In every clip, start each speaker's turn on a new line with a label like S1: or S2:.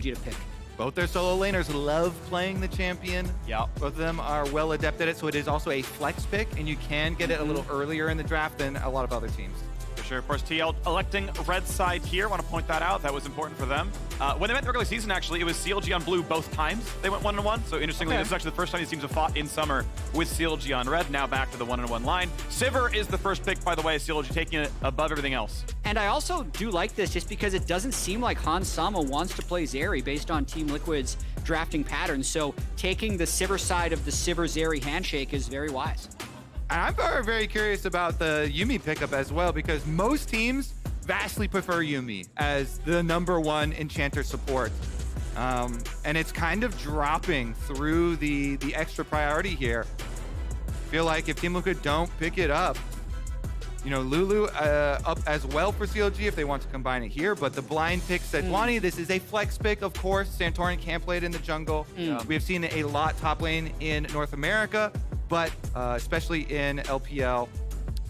S1: CLG to pick.
S2: Both their solo laners love playing the champion.
S3: Yeah.
S2: Both of them are well adept at it, so it is also a flex pick, and you can get it a little earlier in the draft than a lot of other teams.
S3: For sure. Of course, TL electing red side here. Want to point that out. That was important for them. When they met in the regular season, actually, it was CLG on blue both times. They went 1-1. So interestingly, this is actually the first time these teams have fought in summer with CLG on red. Now back to the 1-1 line. Sivir is the first pick, by the way. CLG taking it above everything else.
S1: And I also do like this just because it doesn't seem like Hans Sama wants to play Zeri based on Team Liquid's drafting patterns. So taking the Sivir side of the Sivir-Zeri handshake is very wise.
S2: And I'm very, very curious about the Yuumi pickup as well, because most teams vastly prefer Yuumi as the #1 enchanter support. And it's kind of dropping through the extra priority here. I feel like if Team Liquid don't pick it up, you know, Lulu up as well for CLG if they want to combine it here, but the blind pick Sejuani, this is a flex pick, of course. Santorin can't play it in the jungle. We have seen it a lot top lane in North America, but especially in LPL,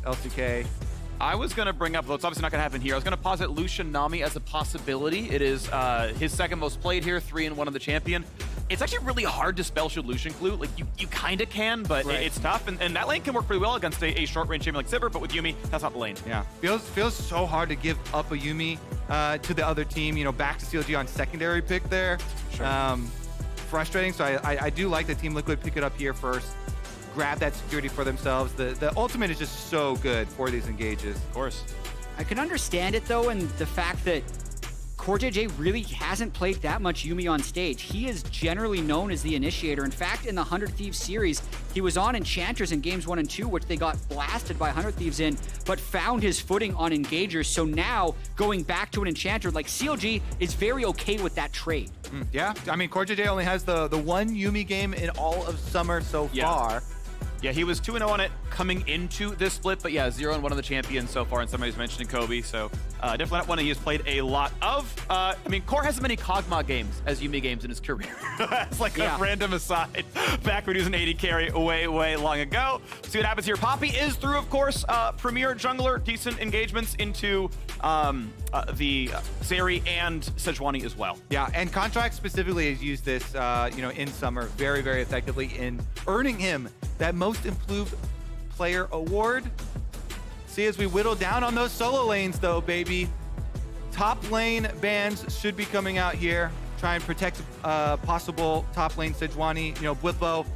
S2: LCK.
S3: I was going to bring up, though it's obviously not going to happen here, I was going to posit Lucian Nami as a possibility. It is his second most played here, 3-1 on the champion. It's actually really hard to spell Shield Lucian Clue. Like, you kind of can, but it's tough. And that lane can work pretty well against a short-range champion like Sivir, but with Yuumi, that's not the lane.
S2: Yeah, feels so hard to give up a Yuumi to the other team. You know, back to CLG on secondary pick there.
S3: Sure.
S2: Frustrating, so I do like the Team Liquid pick it up here first. Grab that security for themselves. The ultimate is just so good for these engages.
S3: Of course.
S1: I can understand it though, and the fact that CoreJJ really hasn't played that much Yuumi on stage. He is generally known as the initiator. In fact, in the 100 Thieves series, he was on Enchanters in games 1 and 2, which they got blasted by 100 Thieves in, but found his footing on Engagers. So now, going back to an Enchanter, like CLG is very okay with that trade.
S2: Yeah, I mean, CoreJJ only has the one Yuumi game in all of summer so far.
S3: Yeah, he was 2-0 on it coming into this split, but yeah, 0-1 on the champion so far, and somebody's mentioning Kobe, so definitely not one he has played a lot of. I mean, Core has as many Kog'Maw games as Yuumi games in his career. It's like a random aside. Back when he was an AD carry way, way long ago. See what happens here. Poppy is through, of course, premier jungler, decent engagements into the Zeri and Sejuani as well.
S2: Yeah, and Contractz specifically has used this, you know, in summer very, very effectively in earning him that Most Improved Player award. See, as we whittle down on those solo lanes, though, baby, top lane bans should be coming out here. Try and protect possible top lane Sejuani. You know, Bwipo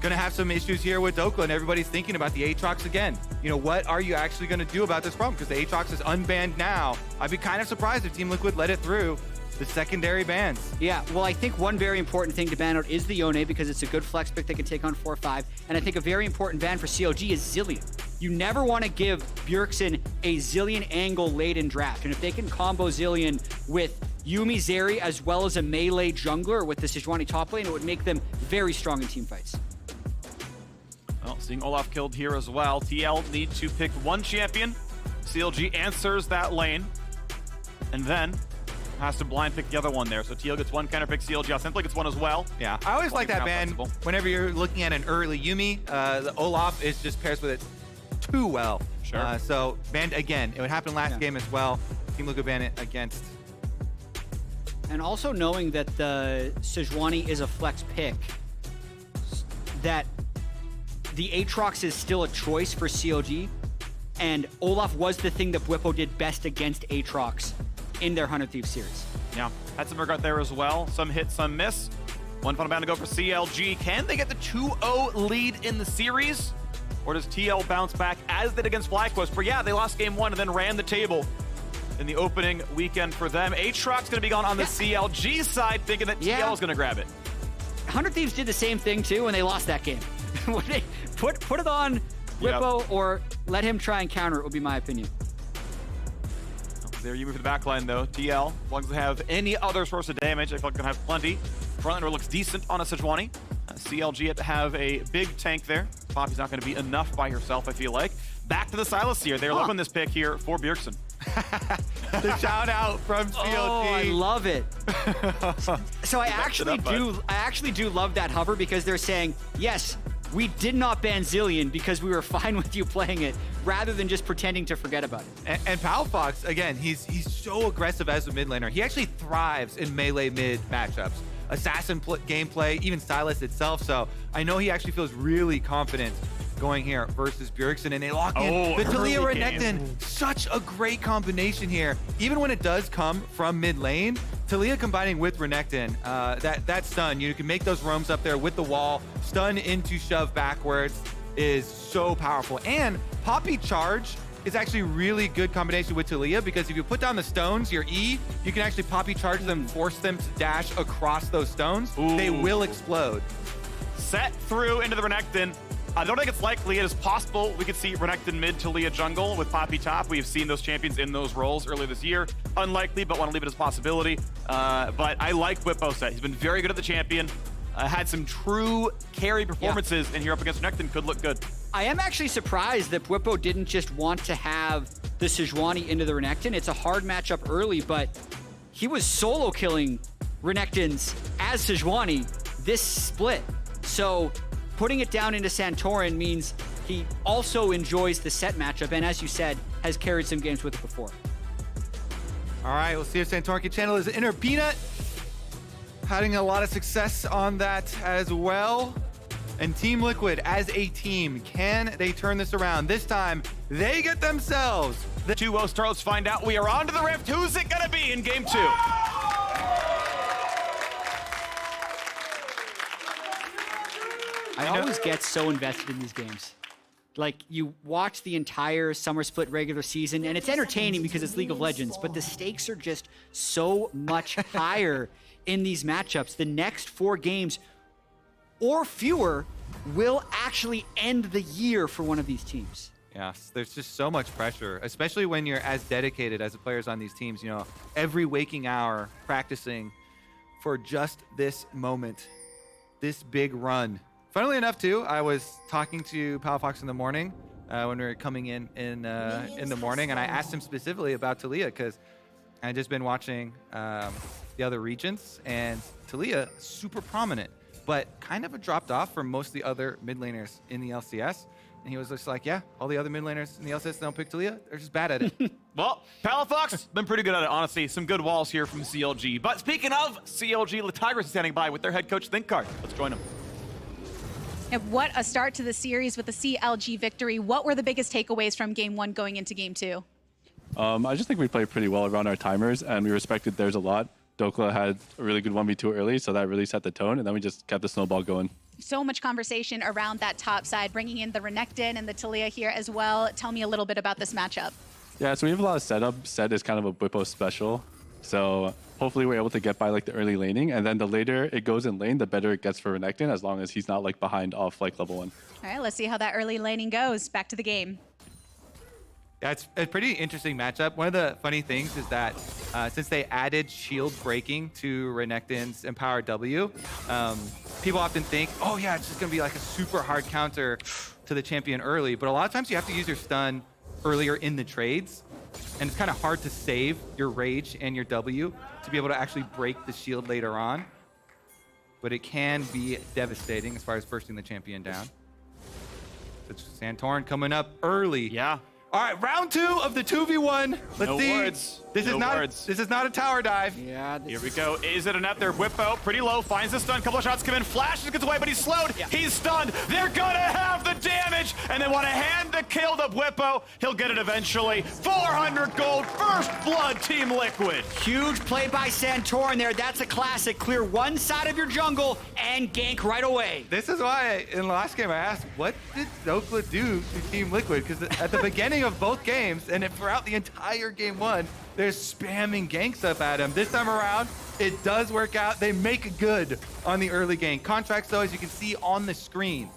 S2: gonna have some issues here with Dhokla, and everybody's thinking about the Aatrox again. You know, what are you actually gonna do about this problem? Because the Aatrox is unbanned now. I'd be kind of surprised if Team Liquid let it through the secondary bans.
S1: Yeah, well, I think one very important thing to ban out is the Yone, because it's a good flex pick that can take on 4-5. And I think a very important ban for CLG is Zilean. You never want to give Bjergsen a Zilean angle late in draft. And if they can combo Zilean with Yuumi, Zeri, as well as a melee jungler with the Sejuani top lane, it would make them very strong in team fights.
S3: Well, seeing Olaf killed here as well. TL need to pick one champion. CLG answers that lane. And then has to blind pick the other one there. So TL gets one, counter pick CLG. Simply gets one as well.
S2: Yeah, I always like that ban whenever you're looking at an early Yuumi. The Olaf is just pairs with it too well.
S3: Sure.
S2: So banned again. It would happen last game as well. Team Luger ban it against.
S1: And also knowing that the Sejuani is a flex pick, that the Aatrox is still a choice for CLG, and Olaf was the thing that Bwipo did best against Aatrox in their 100 Thieves series.
S3: Yeah, had some regret there as well. Some hit, some miss. One final bound to go for CLG. Can they get the 2-0 lead in the series? Or does TL bounce back as they did against FlyQuest? Where, yeah, they lost game 1 and then ran the table in the opening weekend for them. Aatrox going to be gone on the CLG side, thinking that TL is going to grab it.
S1: 100 Thieves did the same thing, too, and they lost that game. When they put it on Bwipo or let him try and counter it would be my opinion.
S3: There you move to the backline, though. TL, as long as they have any other source of damage, I feel like they're going to have plenty. Frontlaner looks decent on a Sejuani. CLG had to have a big tank there. Poppy's not going to be enough by herself, I feel like. Back to the Sylas here. They're loving this pick here for Bjergsen.
S2: The shout out from CLG.
S1: Oh, I love it. So I actually do love that hover, because they're saying, yes, we did not ban Zilean because we were fine with you playing it, rather than just pretending to forget about it.
S2: And Palafox, again, he's so aggressive as a mid laner. He actually thrives in melee mid matchups. Assassin gameplay, even Sylas itself. So I know he actually feels really confident going here versus Bjergsen, and they lock in the Taliyah Renekton. Such a great combination here. Even when it does come from mid lane, Taliyah combining with Renekton, that stun, you can make those roams up there with the wall, stun into shove backwards is so powerful. And Poppy Charge is actually a really good combination with Taliyah, because if you put down the stones, your E, you can actually Poppy Charge them, force them to dash across those stones. Ooh. They will explode.
S3: Sett through into the Renekton. I don't think it's likely. It is possible we could see Renekton mid Taliyah jungle with Poppy top. We've seen those champions in those roles earlier this year. Unlikely, but want to leave it as a possibility. But I like Bwipo Sett. He's been very good at the champion. Had some true carry performances, and here up against Renekton could look good.
S1: I am actually surprised that Bwipo didn't just want to have the Sejuani into the Renekton. It's a hard matchup early, but he was solo killing Renektons as Sejuani this split. So putting it down into Santorin means he also enjoys the Sett matchup, and as you said, has carried some games with it before.
S2: All right, we'll see if Santorin can channel his inner peanut. Having a lot of success on that as well. And Team Liquid, as a team, can they turn this around? This time, they get themselves the
S3: 2-0 start. Let's find out. We are on to the Rift. Who's it gonna be in game 2?
S1: I always get so invested in these games. Like, you watch the entire summer split regular season, and it's entertaining because it's League of Legends, but the stakes are just so much higher in these matchups. The next 4 games or fewer will actually end the year for one of these teams.
S2: Yes, there's just so much pressure, especially when you're as dedicated as the players on these teams, you know, every waking hour practicing for just this moment, this big run. Funnily enough, too, I was talking to Palafox in the morning when we were coming in the morning, and I asked him specifically about Taliyah, because I'd just been watching the other regions, and Taliyah, super prominent, but kind of dropped off from most of the other mid laners in the LCS. And he was just like, yeah, all the other mid laners in the LCS don't pick Taliyah. They're just bad at it.
S3: Well, Palafox, been pretty good at it, honestly. Some good walls here from CLG. But speaking of CLG, Tigris is standing by with their head coach, ThinkCard. Let's join him.
S4: And what a start to the series with the CLG victory. What were the biggest takeaways from game 1 going into game 2?
S5: I just think we played pretty well around our timers, and we respected theirs a lot. Dhokla had a really good 1v2 early, so that really set the tone, and then we just kept the snowball going.
S4: So much conversation around that top side, bringing in the Renekton and the Taliyah here as well. Tell me a little bit about this matchup.
S5: Yeah, so we have a lot of setup. Sett is kind of a Bwipo special, so hopefully we're able to get by like the early laning, and then the later it goes in lane, the better it gets for Renekton, as long as he's not like behind off like level 1.
S4: All right, let's see how that early laning goes. Back to the game.
S2: Yeah, it's a pretty interesting matchup. One of the funny things is that since they added shield breaking to Renekton's Empower W, people often think, oh yeah, it's just gonna be like a super hard counter to the champion early, but a lot of times you have to use your stun earlier in the trades, and it's kind of hard to save your rage and your W to be able to actually break the shield later on, but it can be devastating as far as bursting the champion down. So Santorin coming up early.
S3: Yeah.
S2: All right, round 2 of the 2v1. Let's
S3: No
S2: see.
S3: words.
S2: This
S3: No
S2: is not.
S3: words.
S2: This is not a tower dive.
S1: Yeah,
S3: Here we go. Is it a net there? Bwipo, pretty low, finds the stun. Couple of shots come in. Flashes, gets away, but he's slowed. Yeah. He's stunned. They're gonna have the damage, and they want to hand the kill to Bwipo. He'll get it eventually. 400 gold, first blood, Team Liquid.
S1: huge play by Santorin there. That's a classic. Clear one side of your jungle and gank right away.
S2: This is why in the last game I asked, what did Dhokla do to Team Liquid? Because at the beginning of both games and throughout the entire game 1, they're spamming ganks up at him. This time around, it does work out. They make good on the early gank. Contractz, though, as you can see on the screen,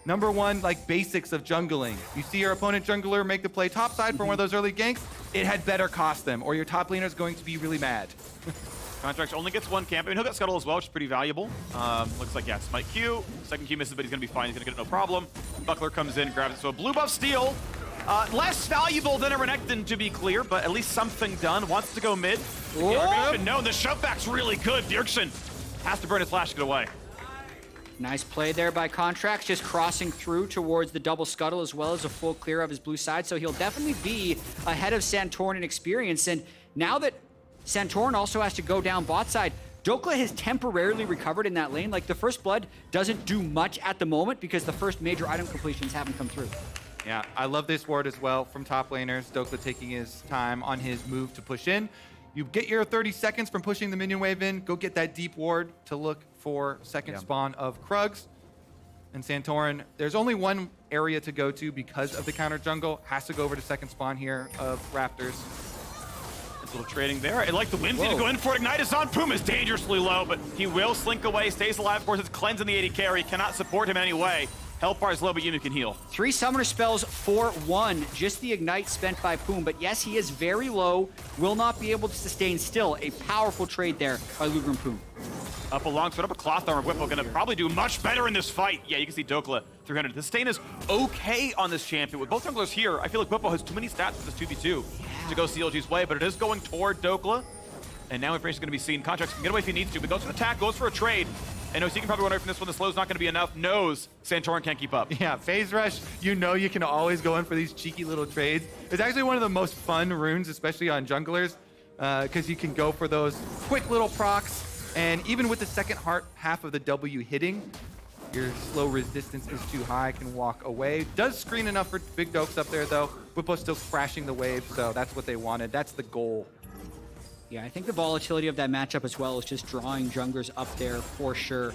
S2: number 1, like basics of jungling. You see your opponent jungler make the play topside for one of those early ganks, it had better cost them, or your top laner is going to be really mad.
S3: Contractz only gets 1 camp. I mean, he'll get Scuttle as well, which is pretty valuable. Looks like, yeah, Smite Q. Second Q misses, but he's going to be fine. He's going to get it no problem. Buckler comes in, grabs it. So a blue buff steal. Less valuable than a Renekton, to be clear, but at least something done. Wants to go mid. No, the shove back's really good. Bjergsen has to burn his flash to get away.
S1: Nice play there by Contractz, just crossing through towards the double scuttle as well as a full clear of his blue side. So he'll definitely be ahead of Santorin in experience. And now that Santorin also has to go down bot side, Dhokla has temporarily recovered in that lane. Like, the first blood doesn't do much at the moment because the first major item completions haven't come through.
S2: Yeah, I love this ward as well from top laners. Dhokla taking his time on his move to push in. You get your 30 seconds from pushing the minion wave in. Go get that deep ward to look for second spawn of Krugs. And Santorin, there's only one area to go to because of the counter jungle. Has to go over to second spawn here of Raptors.
S3: Nice little trading there. I like the Whimsy to go in for it. Ignite is on. Poome is dangerously low, but he will slink away, stays alive. Of course, it's cleansing the AD carry. Cannot support him in any way. Health bar is low, but Yuumi can heal.
S1: 3 summoner spells for 1. Just the ignite spent by Poome. But yes, he is very low. Will not be able to sustain still. A powerful trade there by Luger and Poome.
S3: Up alongside, up a cloth armor. Bwipo gonna probably do much better in this fight. Yeah, you can see Dhokla 300. The sustain is okay on this champion. With both junglers here, I feel like Bwipo has too many stats for this 2v2 to go CLG's way, but it is going toward Dhokla. And now Phreak is gonna be seen. Contractz can get away if he needs to, but goes for an attack, goes for a trade. And OC can probably run away from this one. The slow's not going to be enough. Knows Santorin can't keep up.
S2: Yeah, phase rush, you know you can always go in for these cheeky little trades. It's actually one of the most fun runes, especially on junglers, because you can go for those quick little procs. And even with the second half of the W hitting, your slow resistance is too high, can walk away. Does screen enough for big dokes up there, though. Bwipo's still crashing the wave, so that's what they wanted. That's the goal.
S1: Yeah, I think the volatility of that matchup as well is just drawing junglers up there for sure.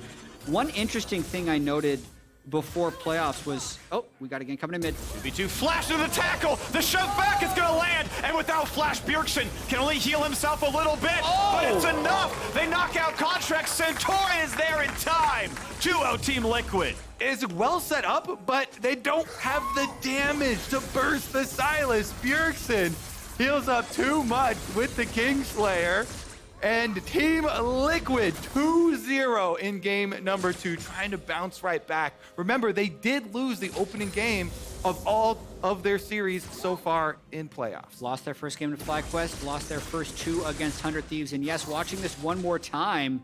S1: One interesting thing I noted before playoffs was, oh, we got a game coming in mid.
S3: 2v2, flash to the tackle, the shove back is gonna land, and without flash, Bjergsen can only heal himself a little bit, but it's enough. They knock out Contractz. Santorin is there in time. 2-0 Team Liquid.
S2: It's well set up, but they don't have the damage to burst the Sylas. Bjergsen heals up too much with the Kingslayer. And Team Liquid 2-0 in game number 2, trying to bounce right back. Remember, they did lose the opening game of all of their series so far in playoffs.
S1: Lost their first game to FlyQuest, lost their first 2 against 100 Thieves. And yes, watching this one more time,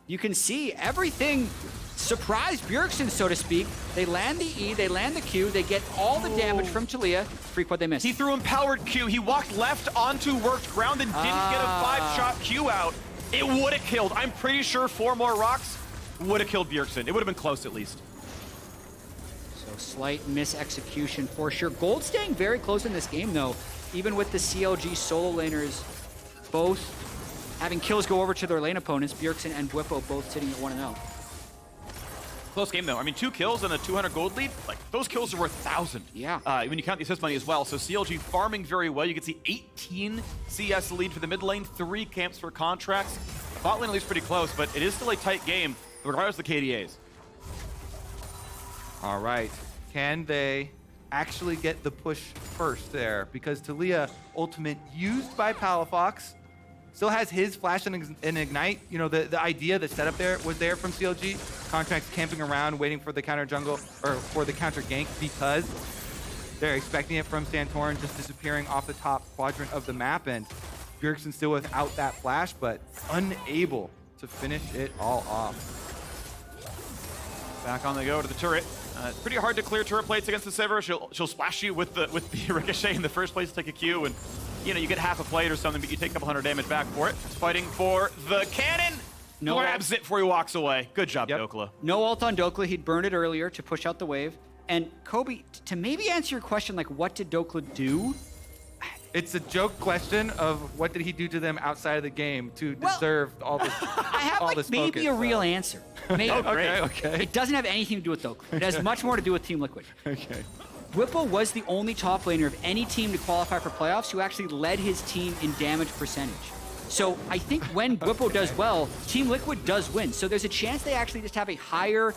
S1: you can see everything surprised Bjergsen, so to speak. They land the E, they land the Q, they get all the damage from Taliyah. Phreak, what they missed.
S3: He threw empowered Q. He walked left onto worked ground and didn't get a 5-shot Q out. It would have killed. I'm pretty sure 4 more rocks would have killed Bjergsen. It would have been close at least.
S1: So slight mis-execution for sure. Gold staying very close in this game though, even with the CLG solo laners both having kills go over to their lane opponents. Bjergsen and Bwipo both sitting at 1-0.
S3: Close game though. I mean, 2 kills and a 200 gold lead. Like, those kills are worth 1,000.
S1: Yeah.
S3: When you count the assist money as well. So CLG farming very well. You can see 18 CS lead for the mid lane, 3 camps for Contractz. Bot lane at least pretty close, but it is still a tight game, regardless of the KDAs.
S2: All right, can they actually get the push first there? Because Taliyah ultimate used by Palafox still has his flash and ignite. You know, the idea, the setup there was there from CLG. Contractz camping around, waiting for the counter jungle, or for the counter gank, because they're expecting it from Santorin, just disappearing off the top quadrant of the map. And Bjergsen still without that flash, but unable to finish it all off.
S3: Back on they go to the turret. It's pretty hard to clear turret plates against the Sivir. She'll splash you with the ricochet in the first place, take a Q, and you know, you get half a plate or something, but you take a couple hundred damage back for it. It's fighting for the cannon.
S1: No
S3: grabs it before he walks away. Good job,
S2: Yep.
S3: Dhokla.
S1: No ult on Dhokla. He'd burned it earlier to push out the wave. And Kobe, to maybe answer your question, like, what did Dhokla do?
S2: It's a joke question of what did he do to them outside of the game to deserve all this
S1: I have
S2: all
S1: like
S2: this
S1: maybe
S2: focus,
S1: a real
S2: so.
S1: answer. Maybe.
S2: Okay.
S1: It doesn't have anything to do with Dhokla. It has much more to do with Team Liquid.
S2: Okay.
S1: Bwipo was the only top laner of any team to qualify for playoffs who actually led his team in damage percentage. So I think when Bwipo does well, Team Liquid does win. So there's a chance they actually just have a higher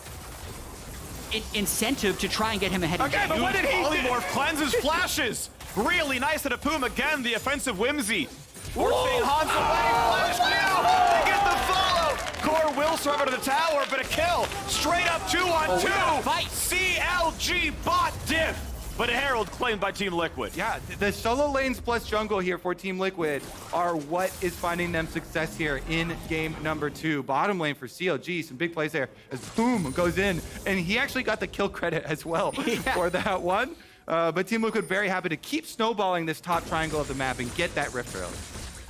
S1: incentive to try and get him ahead of
S3: Okay,
S1: the
S3: but
S1: game.
S3: what did he polymorph cleanses flashes? Really nice at a Poome again, the offensive whimsy. Forcing Hans away, flash now, they get the follow. Core will serve out of the tower, but a kill. Straight up 2-on-2.
S1: Fight.
S3: CLG bot diff. but a Herald claimed by Team Liquid.
S2: Yeah, the solo lanes plus jungle here for Team Liquid are what is finding them success here in game number 2. Bottom lane for CLG, some big plays there as Poome goes in, and he actually got the kill credit as well for that one. But Team Liquid very happy to keep snowballing this top triangle of the map and get that Rift Trail.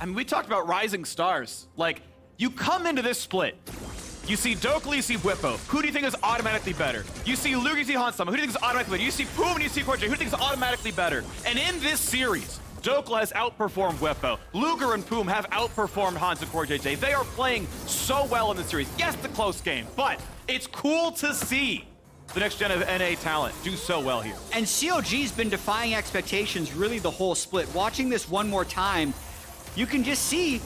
S3: I mean, we talked about rising stars. Like, you come into this split, you see Dhokla, you see Bwipo. Who do you think is automatically better? You see Luger, you see Hansama. Who do you think is automatically better? You see Poome and you see CoreJJ. Who do you think is automatically better? And in this series, Dhokla has outperformed Bwipo. Luger and Poome have outperformed Hans and CoreJJ. They are playing so well in this series. Yes, it's a close game, but it's cool to see the next gen of NA talent do so well here.
S1: And CLG's been defying expectations really the whole split. Watching this one more time, you can just see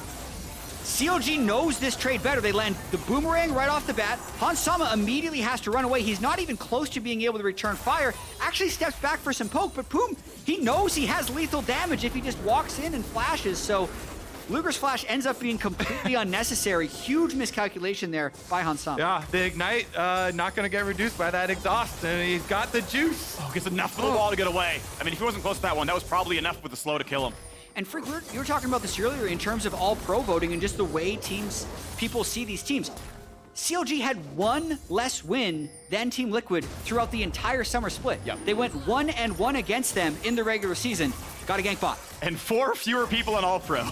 S1: CLG knows this trade better. They land the boomerang right off the bat. Hansama immediately has to run away. He's not even close to being able to return fire. Actually steps back for some poke, but Poome, he knows he has lethal damage if he just walks in and flashes. So Luger's flash ends up being completely unnecessary. Huge miscalculation there by Hansama.
S2: Yeah, the Ignite not going to get reduced by that exhaust, and he's got the juice.
S3: Oh, gets enough for the wall to get away. I mean, if he wasn't close to that one, that was probably enough with the slow to kill him.
S1: And Phreak, you were talking about this earlier in terms of all pro voting and just the way people see these teams. CLG had one less win than Team Liquid throughout the entire summer split.
S3: Yep.
S1: They went 1-1 against them in the regular season. Got a gank bot.
S3: And 4 fewer people in All Pro.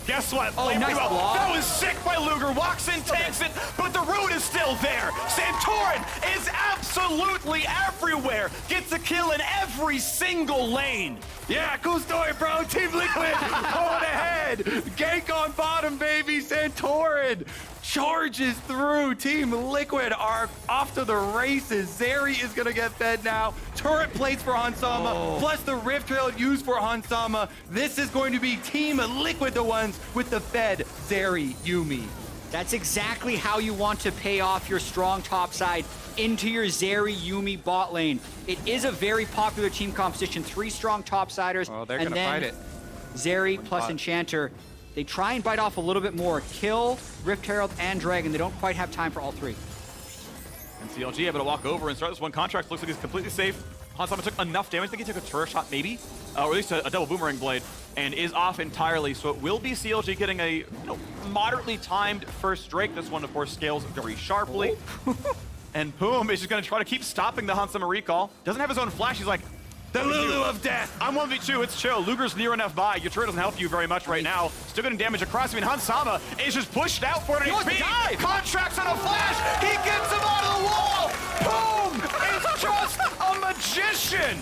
S3: Guess what?
S1: Oh, nice block.
S3: That was sick by Luger. Walks in, tanks it, but the root is still there. Santorin is absolutely everywhere. Gets a kill in every single lane.
S2: Yeah, cool story, bro. Team Liquid going ahead. Gank on bottom, baby. Santorin charges through. Team Liquid are off to the races. Zeri is going to get fed now. Turret plates for Hansama, plus the Rift Trail used for Hansama. This is going to be Team Liquid the ones with the fed Zeri Yuumi.
S1: That's exactly how you want to pay off your strong top side into your Zeri Yuumi bot lane. It is a very popular team composition. 3 strong topsiders.
S2: Oh, they're
S1: and
S2: going to fight it.
S1: Zeri plus Enchanter. They try and bite off a little bit more. Kill, Rift Herald, and Dragon. They don't quite have time for all 3.
S3: And CLG able to walk over and start this one. Contractz looks like he's completely safe. Hansama took enough damage. I think he took a turret shot maybe, or at least a double boomerang blade, and is off entirely. So it will be CLG getting a moderately timed first Drake. This one, of course, scales very sharply. And Poome is just going to try to keep stopping the Hansama recall. Doesn't have his own flash. He's like,
S2: the Lulu of death.
S3: I'm 1v2, it's chill. Luger's near enough by. Your turret doesn't help you very much right now. Still getting damage across. I mean, Hansama is just pushed out for an HP. Contractz on a flash. He gets him out of the wall. Poome is just a magician.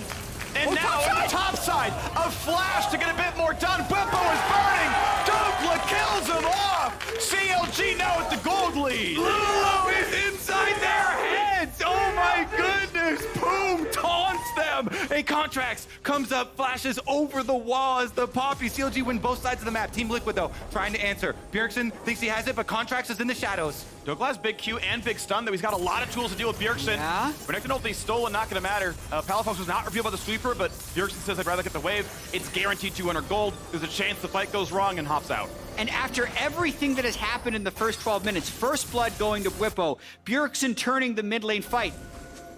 S3: And now on the top side, a flash to get a bit more done. Bwipo is burning. Dhokla kills him off. CLG now with the gold lead.
S2: Lulu is inside their heads. Oh my goodness. Poome taunts them. A Contractz comes up, flashes over the wall as the Poppy. CLG win both sides of the map. Team Liquid, though, trying to answer. Bjergsen thinks he has it, but Contractz is in the shadows.
S3: Dhokla has big Q and big stun, though he's got a lot of tools to deal with Bjergsen.
S1: Yeah.
S3: Renekton ulti stolen, not going to matter. Palafox was not revealed by the sweeper, but Bjergsen says, I'd rather get the wave. It's guaranteed 200 gold. There's a chance the fight goes wrong and hops out.
S1: And after everything that has happened in the first 12 minutes, first blood going to Bwipo, Bjergsen turning the mid lane fight,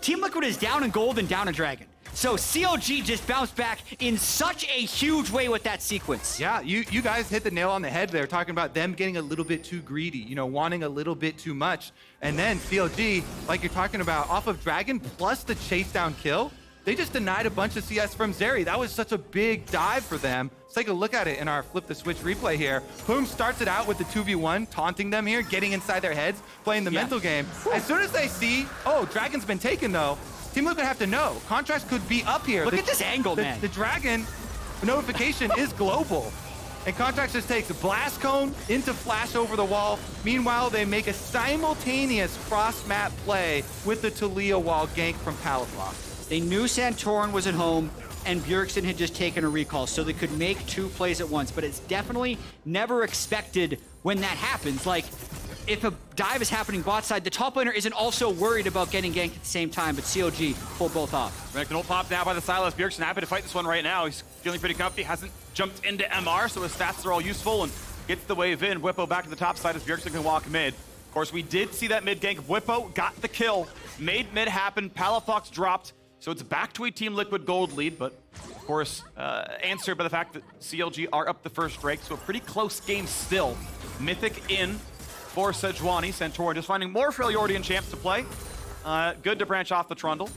S1: Team Liquid is down in gold and down a dragon. So CLG just bounced back in such a huge way with that sequence.
S2: Yeah, you guys hit the nail on the head there, talking about them getting a little bit too greedy, wanting a little bit too much. And then CLG, like you're talking about, off of Dragon plus the chase down kill, they just denied a bunch of CS from Zeri. That was such a big dive for them. Let's take a look at it in our flip the switch replay here. Poome starts it out with the 2v1, taunting them here, getting inside their heads, playing the mental game. As soon as they see, oh, Dragon's been taken though, Team Liquid have to know. Contractz could be up here.
S1: Look at this angle, man.
S2: The Dragon notification is global. And Contractz just takes a blast cone into flash over the wall. Meanwhile, they make a simultaneous cross-map play with the Taliyah wall gank from Palafox.
S1: They knew Santorin was at home and Bjergsen had just taken a recall, so they could make 2 plays at once, but it's definitely never expected when that happens. Like, if a dive is happening bot side, the top laner isn't also worried about getting ganked at the same time, but CLG pulled both off.
S3: Renekton ult pop now by the Sylas. Bjergsen happy to fight this one right now. He's feeling pretty comfy, hasn't jumped into MR, so his stats are all useful, and gets the wave in. Bwipo back to the top side as Bjergsen can walk mid. Of course, we did see that mid gank. Bwipo got the kill, made mid happen. Palafox dropped. So it's back to a Team Liquid gold lead, but of course, answered by the fact that CLG are up the first Drake, so a pretty close game still. Mythic in for Sejuani. Santorin just finding more Freljordian champs to play. Good to branch off the Trundle.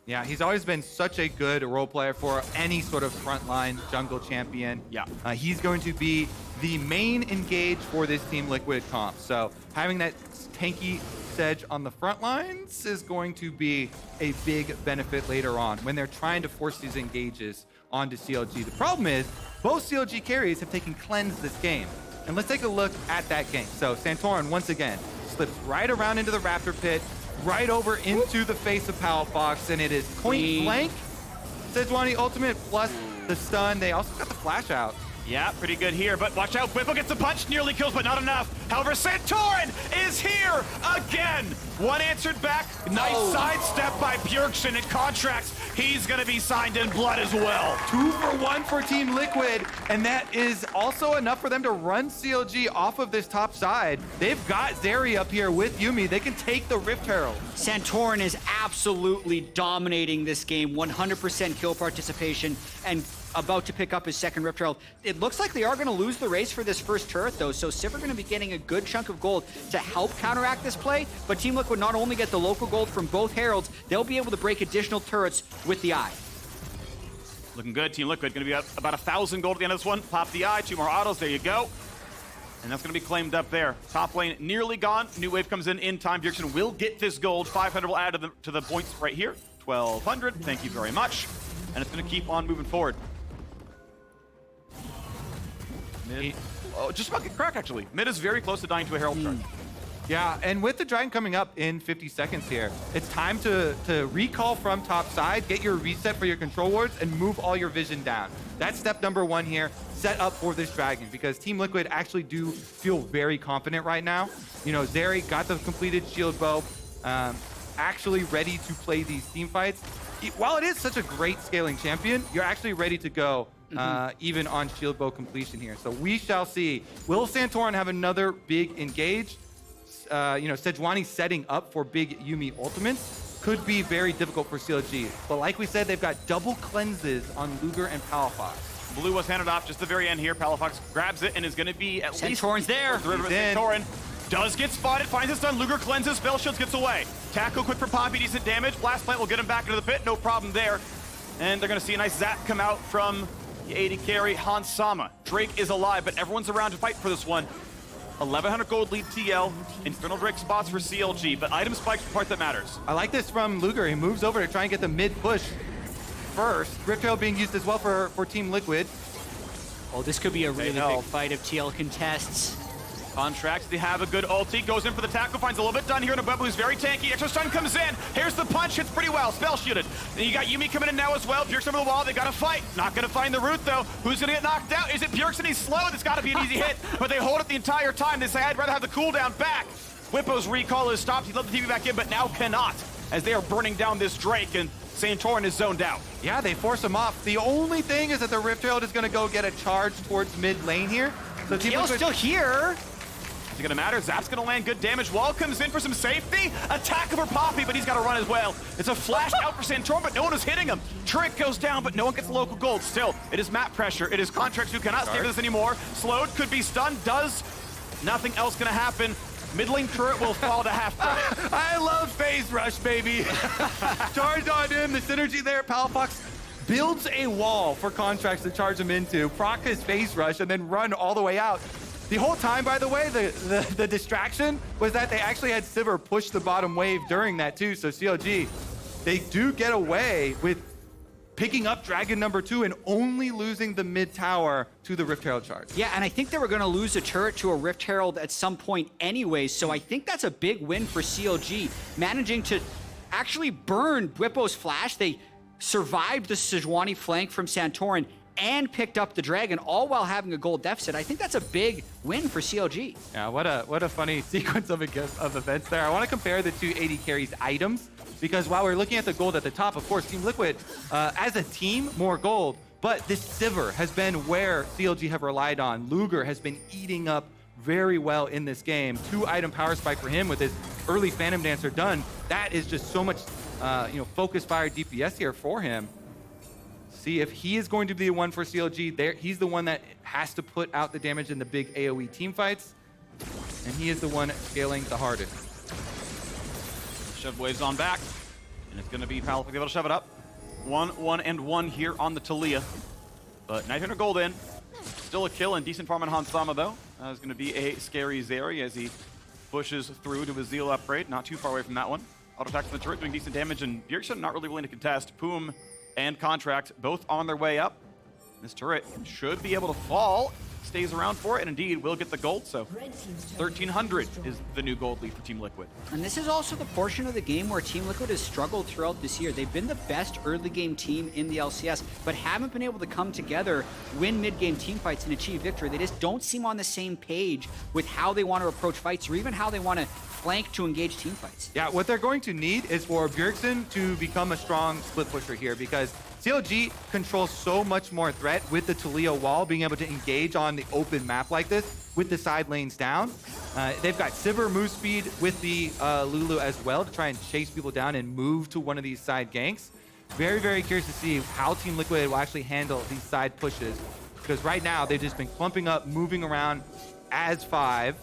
S2: Yeah, he's always been such a good role player for any sort of frontline jungle champion.
S3: Yeah.
S2: He's going to be the main engage for this Team Liquid comp. So having that tanky Sedge on the front lines is going to be a big benefit later on when they're trying to force these engages onto CLG. The problem is both CLG carries have taken cleanse this game. And let's take a look at that game. So Santorin, once again, slips right around into the Raptor pit, right over into the face of Palafox, and it is point blank. Sejuani ultimate plus the stun. They also got the flash out.
S3: Yeah, pretty good here, but watch out. Bwipo gets the punch, nearly kills, but not enough. However, Santorin is here again. One answered back. Nice sidestep by Bjergsen and Contractz. He's going to be signed in blood as well.
S2: 2 for 1 for Team Liquid, and that is also enough for them to run CLG off of this top side. They've got Zeri up here with Yuumi. They can take the Rift Herald.
S1: Santorin is absolutely dominating this game, 100% kill participation, and about to pick up his second Rift Herald. It looks like they are going to lose the race for this first turret, though, so Sivir going to be getting a good chunk of gold to help counteract this play, but Team Liquid not only get the local gold from both Heralds, they'll be able to break additional turrets with the Eye.
S3: Looking good. Team Liquid going to be up about 1,000 gold at the end of this one. Pop the Eye, 2 more autos. There you go. And that's going to be claimed up there. Top lane nearly gone. New wave comes in time. Bjergsen will get this gold. 500 will add to the points right here. 1,200. Thank you very much. And it's going to keep on moving forward. Mid. Oh, just about get crack, actually. Mid is very close to dying to a Herald charge.
S2: Yeah, and with the Dragon coming up in 50 seconds here, it's time to recall from top side, get your reset for your control wards, and move all your vision down. That's step number 1 here, set up for this Dragon, because Team Liquid actually do feel very confident right now. You know, Zeri got the completed shield bow, actually ready to play these team fights. While it is such a great scaling champion, you're actually ready to go even on shield bow completion here. So we shall see. Will Santorin have another big engage? You know, Sejuani setting up for big Yuumi ultimates could be very difficult for CLG. But like we said, they've got double cleanses on Luger and Palafox.
S3: Blue was handed off just the very end here. Palafox grabs it and is going to be at least...
S1: Santorin's there.
S3: Santorin does get spotted, finds his stun. Luger cleanses, spell shields, gets away. Tackle quick for Poppy, decent damage. Blast plant will get him back into the pit, no problem there. And they're going to see a nice zap come out from the AD carry, Hans Sama. Drake is alive, but everyone's around to fight for this one. 1,100 gold lead TL, Infernal Drake spots for CLG, but item spikes the part that matters.
S2: I like this from Luger. He moves over to try and get the mid push first. Rift Herald being used as well for Team Liquid.
S1: Oh, this could be a really big fight if TL contests.
S3: Contractz, they have a good ulti, goes in for the tackle, finds a little bit done here in a Bwipo who's very tanky. Extra stun comes in. Here's the punch, hits pretty well, spell shielded. Then you got Yuumi coming in now as well. Bjergsen over the wall, they got to fight. Not going to find the root though. Who's going to get knocked out? Is it Bjergsen? He's slow. It's got to be an easy hit, but they hold it the entire time. They say, I'd rather have the cooldown back. Bwipo's recall is stopped. He let the TV back in, but now cannot, as they are burning down this Drake, and Santorin is zoned out.
S2: Yeah, they force him off. The only thing is that the Rift Herald is going to go get a charge towards mid lane here. So Team
S1: TL's
S2: Liquid
S1: still here.
S3: Is it gonna matter? Zap's gonna land good damage. Wall comes in for some safety. Attack over Poppy, but he's gotta run as well. It's a flash out for Santorin, but no one is hitting him. Trick goes down, but no one gets the local gold. Still, it is map pressure. It is Contractz who cannot stay with this anymore. Slowed, could be stunned, does. Nothing else gonna happen. Mid lane turret will fall to half credit.
S2: I love phase rush, baby. Charge on him, the synergy there. Palafox builds a wall for Contractz to charge him into, proc his phase rush, and then run all the way out. The whole time, by the way, the distraction was that they actually had Sivir push the bottom wave during that too. So CLG, they do get away with picking up Dragon number 2 and only losing the mid tower to the Rift Herald charge.
S1: Yeah, and I think they were going to lose a turret to a Rift Herald at some point anyways, so I think that's a big win for CLG, managing to actually burn Bwipo's flash. They survived the Sejuani flank from Santorin and picked up the Dragon, all while having a gold deficit. I think that's a big win for CLG.
S2: Yeah, what a funny sequence of events there. I want to compare the two AD carries items, because while we're looking at the gold at the top, of course, Team Liquid, as a team, more gold, but this Sivir has been where CLG have relied on. Luger has been eating up very well in this game. 2-item power spike for him with his early Phantom Dancer done. That is just so much focus fire DPS here for him. See if he is going to be the one for CLG. There, he's the one that has to put out the damage in the big AoE team fights, and he is the one scaling the hardest.
S3: Shove waves on back, and it's going to be Palafox able to shove it up. 1-1-1 here on the Taliyah, but 900 gold in. Still a kill and decent farm on Hansama though. It's going to be a scary Zeri as he pushes through to his Zeal upgrade. Not too far away from that one. Auto attack from the turret doing decent damage, and Bjergsen not really willing to contest. Poome and Contractz both on their way up. This turret should be able to fall. Stays around for it, and indeed will get the gold. So 1,300 is the new gold lead for Team Liquid.
S1: And this is also the portion of the game where Team Liquid has struggled throughout this year. They've been the best early game team in the LCS, but haven't been able to come together, win mid-game team fights, and achieve victory. They just don't seem on the same page with how they want to approach fights, or even how they want to flank to engage team fights.
S2: Yeah, what they're going to need is for Bjergsen to become a strong split pusher here, because CLG controls so much more threat with the Taliyah wall, being able to engage on the open map like this with the side lanes down. They've got Sivir move speed with the Lulu as well to try and chase people down and move to one of these side ganks. Very, very curious to see how Team Liquid will actually handle these side pushes, because right now they've just been clumping up, moving around as 5.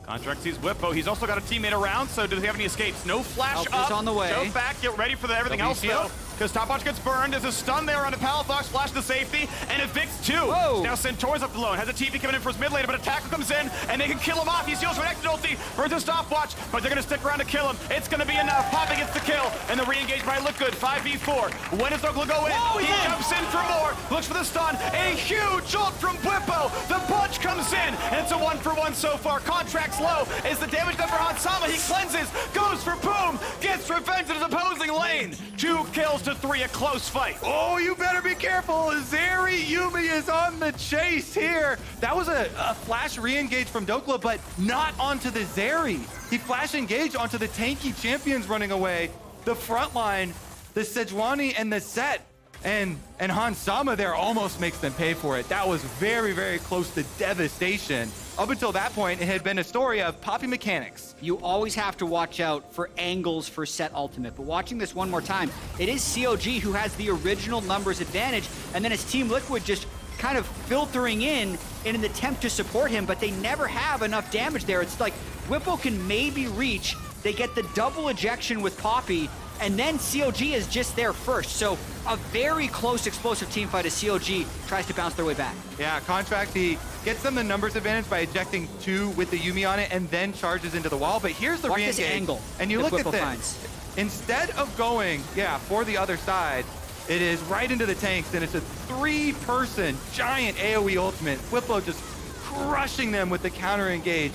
S3: Contractz sees Bwipo. He's also got a teammate around, so do they have any escapes? No flash
S1: Help is
S3: up.
S1: on the way.
S3: Go back, get ready for everything else though. Because Topwatch gets burned. There's a stun there on the Palafox, flash to safety, and evicts 2.
S1: Whoa.
S3: Now Santorin's up alone. Has a TP coming in for his mid lane, but a tackle comes in, and they can kill him off. He steals Renekton ulti, burns a stopwatch, but they're going to stick around to kill him. It's going to be enough. Poppy gets the kill, and the re-engage by Look Good. 5v4. When does Dhokla go in?
S1: Whoa,
S3: he
S1: yeah.
S3: jumps in for more, looks for the stun. A huge ult from Bwipo. The punch comes in, and it's a 1-for-1 so far. Contractz low. Is the damage done for Hansama? He cleanses, goes for Poome, gets revenge in his opposing lane. 2 kills to 3, a close fight.
S2: Oh, you better be careful. Zeri Yuumi is on the chase here. That was a flash re-engage from Dhokla, but not onto the Zeri. He flash engaged onto the tanky champions running away. The front line, the Sejuani and the Sett, and Hansama there almost makes them pay for it. That was very, very close to devastation. Up until that point, it had been a story of poppy mechanics.
S1: You always have to watch out for angles for Sett ultimate, but watching this one more time, it is CLG who has the original numbers advantage, and then it's Team Liquid just kind of filtering in an attempt to support him, but they never have enough damage there. It's like Bwipo can maybe reach, they get the double ejection with Poppy, and then CLG is just there first. So a very close explosive team fight as CLG tries to bounce their way back.
S2: Yeah, Contractz, he gets them the numbers advantage by ejecting 2 with the Yuumi on it and then charges into the wall. But here's the
S1: Watch
S2: re-engage.
S1: this angle
S2: And you
S1: that
S2: look at
S1: Bwipo
S2: this.
S1: finds.
S2: Instead of going, for the other side, it is right into the tanks, and it's a 3-person giant AoE ultimate. Bwipo just crushing them with the counter engage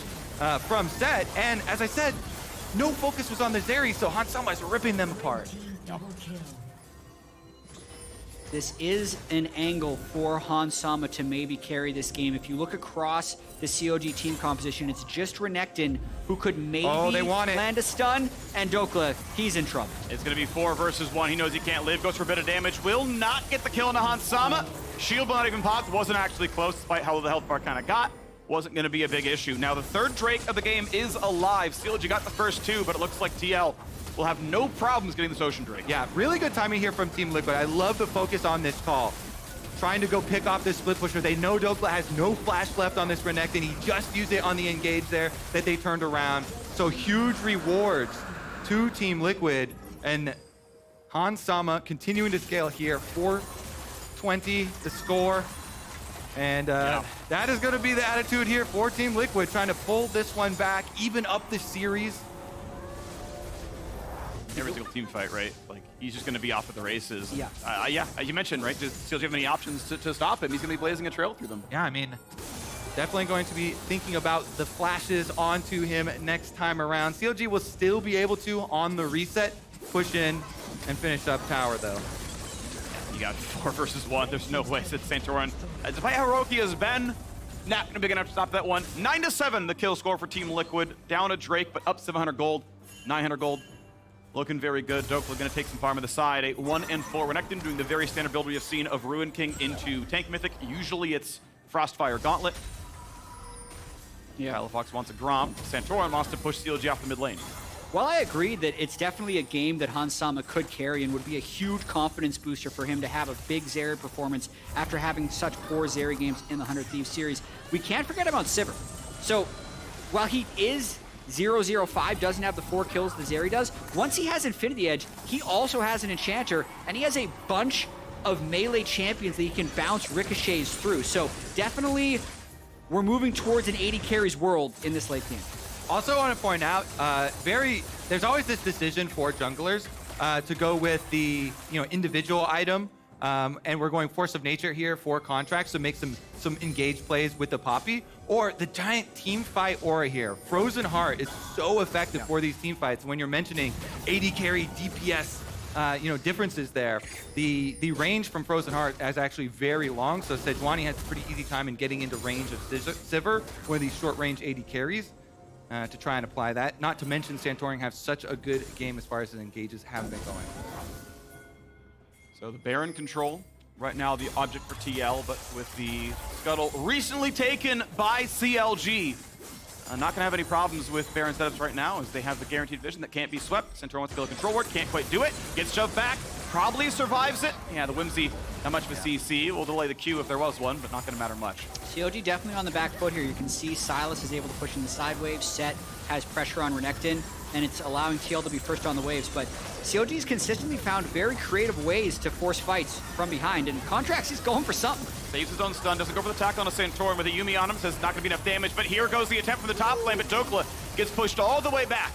S2: from Sett. And as I said, no focus was on the Zeri, so Hansama is ripping them apart.
S1: This is an angle for Hansama to maybe carry this game. If you look across the CLG team composition, it's just Renekton who could maybe land a stun, and Dhokla, he's in trouble.
S3: It's going to be 4 versus 1. He knows he can't live, goes for a bit of damage, will not get the kill into Hansama. Shield will not even pop, wasn't actually close, despite how the health bar kind of got. Wasn't going to be a big issue. Now the 3rd Drake of the game is alive. CLG got the first 2, but it looks like TL will have no problems getting this Ocean Drake.
S2: Yeah, really good timing here from Team Liquid. I love the focus on this call. Trying to go pick off this split pusher. They know Dhokla has no flash left on this Renekton. He just used it on the engage there that they turned around. So huge rewards to Team Liquid. And Hansama continuing to scale here. 420 the score. And that is going to be the attitude here for Team Liquid, trying to pull this one back, even up the series.
S3: Every single team fight, right? Like, he's just going to be off at the races.
S1: Yeah.
S3: As you mentioned, right? Does CLG have any options to stop him? He's going to be blazing a trail through them.
S2: Yeah, I mean, definitely going to be thinking about the flashes onto him next time around. CLG will still be able to, on the reset, push in and finish up tower, though.
S3: You got 4 versus 1. There's no way that Santorin, despite how heroic he has been, not going to be good enough to stop that one. 9-7, the kill score for Team Liquid. Down a Drake, but up 700 gold, 900 gold. Looking very good. Dhokla going to take some farm on the side. A 1-4. Renekton doing the very standard build we have seen of Ruin King into Tank Mythic. Usually it's Frostfire Gauntlet.
S1: Yeah.
S3: Palafox wants a Grom. Santorin wants to push CLG off the mid lane.
S1: While I agree that it's definitely a game that Hans Sama could carry and would be a huge confidence booster for him to have a big Zeri performance after having such poor Zeri games in the 100 Thieves series, we can't forget about Sivir. So while he is 0-0-5, doesn't have the 4 kills that Zeri does, once he has Infinity Edge, he also has an Enchanter, and he has a bunch of melee champions that he can bounce ricochets through. So definitely, we're moving towards an 80 carries world in this late game.
S2: Also, I want to point out, there's always this decision for junglers to go with the individual item, and we're going Force of Nature here for Contractz to make some engaged plays with the Poppy, or the giant team fight aura here. Frozen Heart is so effective for these team fights. When you're mentioning 80 carry DPS, differences there. The range from Frozen Heart is actually very long, so Sejuani has a pretty easy time in getting into range of Sivir, one of these short-range 80 carries. To try and apply that. Not to mention Santorin have such a good game as far as his engages have been going.
S3: So the Baron control, right now the object for TL, but with the Scuttle recently taken by CLG. Not gonna have any problems with Baron setups right now as they have the guaranteed vision that can't be swept. Santorin wants to build a control ward, can't quite do it. Gets shoved back, probably survives it. Yeah, the Whimsy, not much of a CC. Will delay the Q if there was one, but not gonna matter much.
S1: CLG definitely on the back foot here. You can see Sylas is able to push in the side waves. Sett has pressure on Renekton, and it's allowing TL to be first on the waves. But CLG's consistently found very creative ways to force fights from behind, and Contractz is going for something.
S3: Saves his own stun, doesn't go for the tackle on a Santorin with a Yuumi on him, says not gonna be enough damage, but here goes the attempt from the top lane, but Dhokla gets pushed all the way back.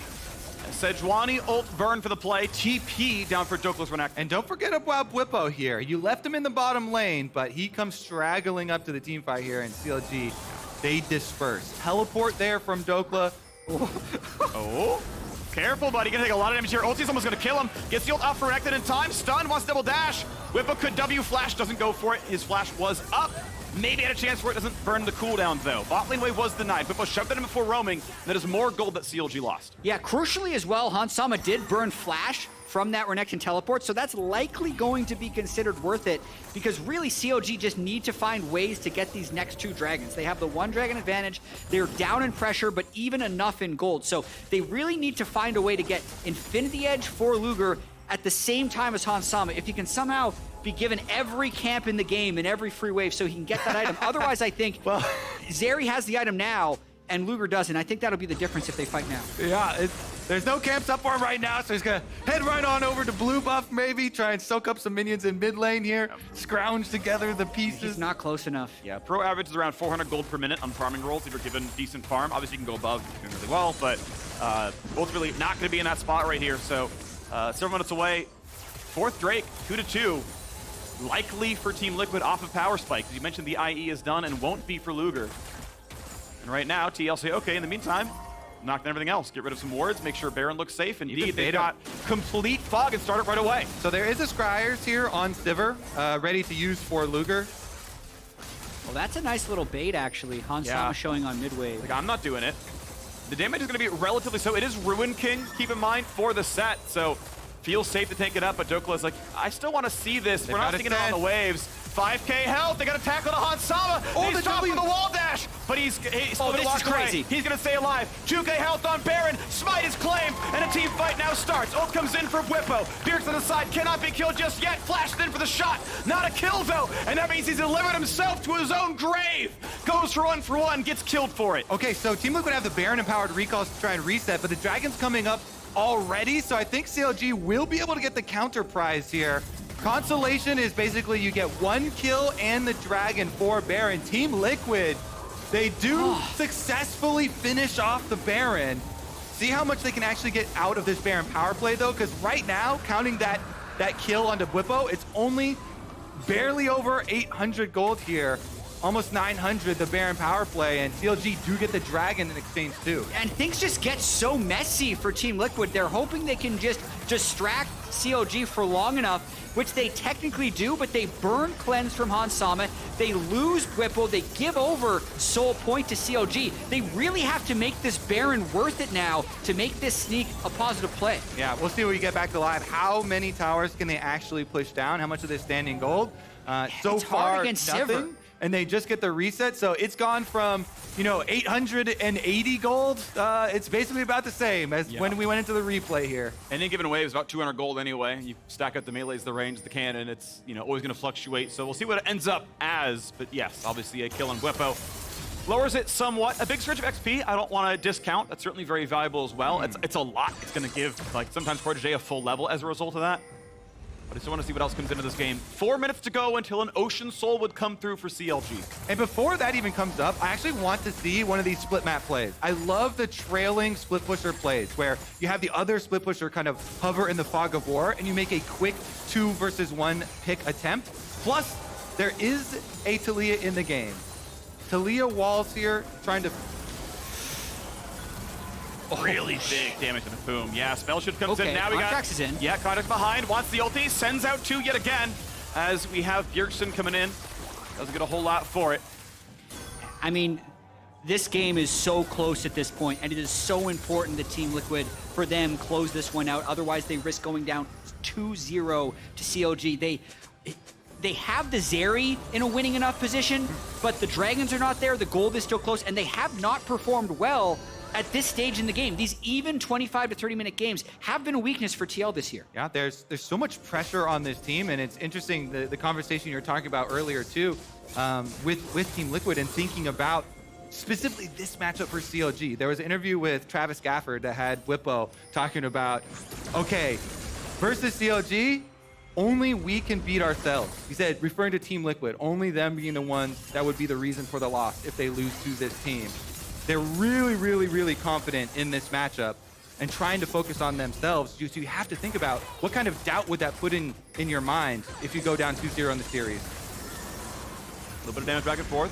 S3: Sejuani ult burn for the play, TP down for Dhokla's Renekton.
S2: And don't forget about Bwipo here. You left him in the bottom lane, but he comes straggling up to the team fight here, and CLG, they disperse. Teleport there from Dhokla.
S3: Oh, careful, buddy. Gonna take a lot of damage here. Ulti's almost gonna kill him. Gets the ult off for Renekton in time. Stun, wants double dash. Bwipo could W flash, doesn't go for it. His flash was up. Maybe had a chance for it, doesn't burn the cooldown though. Bot lane wave was denied. Bwipo shoved at him before roaming. That is more gold that CLG lost.
S1: Yeah, crucially as well, Hans Sama did burn flash from that Renekton teleport, so that's likely going to be considered worth it, because really CLG just need to find ways to get these next 2 dragons. They have the 1 dragon advantage, they're down in pressure, but even enough in gold. So they really need to find a way to get Infinity Edge for Luger at the same time as Hans Sama. If you can somehow be given every camp in the game and every free wave so he can get that item. Otherwise, I think Zeri has the item now and Luger doesn't. I think that'll be the difference if they fight now.
S2: Yeah, there's no camps up for him right now, so he's gonna head right on over to blue buff maybe, try and soak up some minions in mid lane here, scrounge together the pieces.
S1: He's not close enough.
S3: Yeah, pro average is around 400 gold per minute on farming rolls if you're given decent farm. Obviously, you can go above, you're doing really well, but ultimately not going to be in that spot right here. So several minutes away, 4th Drake, 2-2. Likely for Team Liquid off of Power Spike. As you mentioned, the IE is done and won't be for Luger. And right now, TL say, okay, in the meantime, knock down everything else. Get rid of some wards, make sure Baron looks safe. Indeed, they got complete fog and start it right away.
S2: So there is a Scryers here on Sivir, ready to use for Luger.
S1: Well, that's a nice little bait, actually. Hans Sama showing on midway.
S3: Like, I'm not doing it. The damage is going to be relatively so. It is Ruin King, keep in mind, for the Sett. So feels safe to take it up, but Dhokla is like, I still want to see this. We're not seeing it on the waves. 5k health, they got a tackle to Hans Sama.
S2: Oh,
S3: he's stopped with the wall dash, but he's
S1: this is crazy.
S3: Away. He's gonna stay alive. 2k health on Baron, smite is claimed, and a team fight now starts. Ult comes in for Bwipo. Bjergsen on the side, cannot be killed just yet. Flashed in for the shot, not a kill though, and that means he's delivered himself to his own grave. Goes for one, gets killed for it.
S2: Okay, so Team Liquid have the Baron empowered recalls to try and reset, but the Dragon's coming up already, so I think CLG will be able to get the counter prize here. Consolation is basically you get 1 kill and the Dragon for Baron. Team Liquid, they do successfully finish off the Baron. See how much they can actually get out of this Baron power play though, because right now, counting that kill onto Bwipo, it's only barely over 800 gold here. Almost 900, the Baron power play, and CLG do get the Dragon in exchange too.
S1: And things just get so messy for Team Liquid. They're hoping they can just distract CLG for long enough, which they technically do, but they burn Cleanse from Hans Sama, they lose Bwipo, they give over Soul Point to CLG. They really have to make this Baron worth it now to make this sneak a positive play.
S2: Yeah, we'll see when we get back to live. How many towers can they actually push down? How much of this standing gold? So
S1: it's
S2: far,
S1: hard against
S2: nothing.
S1: Sivir.
S2: and they just get the reset. So it's gone from, you know, 880 gold. It's basically about the same as when we went into the replay here.
S3: Any given wave is about 200 gold anyway. You stack up the melees, the range, the cannon. It's, you know, always going to fluctuate. So we'll see what it ends up as. But yes, obviously a kill on Bwipo lowers it somewhat. A big surge of XP, I don't want to discount. That's certainly very valuable as well. It's a lot. It's going to give, like, sometimes CoreJJ a full level as a result of that. But I still want to see what else comes into this game. 4 minutes to go until an Ocean Soul would come through for CLG.
S2: And before that even comes up, I actually want to see one of these split map plays. I love the trailing split pusher plays where you have the other split pusher kind of hover in the fog of war and you make a quick 2 versus 1 pick attempt. Plus, there is a Taliyah in the game. Taliyah walls here, trying to...
S3: Really big damage to the Poome. Yeah, spell should come in. Now we got...
S1: Contractz is in.
S3: Yeah, Contractz behind, wants the ulti, sends out 2 yet again, as we have Bjergsen coming in. Doesn't get a whole lot for it.
S1: I mean, this game is so close at this point, and it is so important that Team Liquid, for them, close this one out. Otherwise, they risk going down 2-0 to CLG. They have the Zeri in a winning enough position, but the Dragons are not there, the gold is still close, and they have not performed well at this stage in the game. These even 25 to 30 minute games have been a weakness for TL this year.
S2: Yeah, there's so much pressure on this team, and it's interesting the conversation you were talking about earlier too, with Team Liquid and thinking about specifically this matchup for CLG. There was an interview with Travis Gafford that had Bwipo talking about, okay, versus CLG, only we can beat ourselves. He said, referring to Team Liquid, only them being the ones that would be the reason for the loss if they lose to this team. They're really, really, really confident in this matchup and trying to focus on themselves. So you have to think about what kind of doubt would that put in your mind if you go down 2-0 in the series.
S3: A little bit of damage back and forth.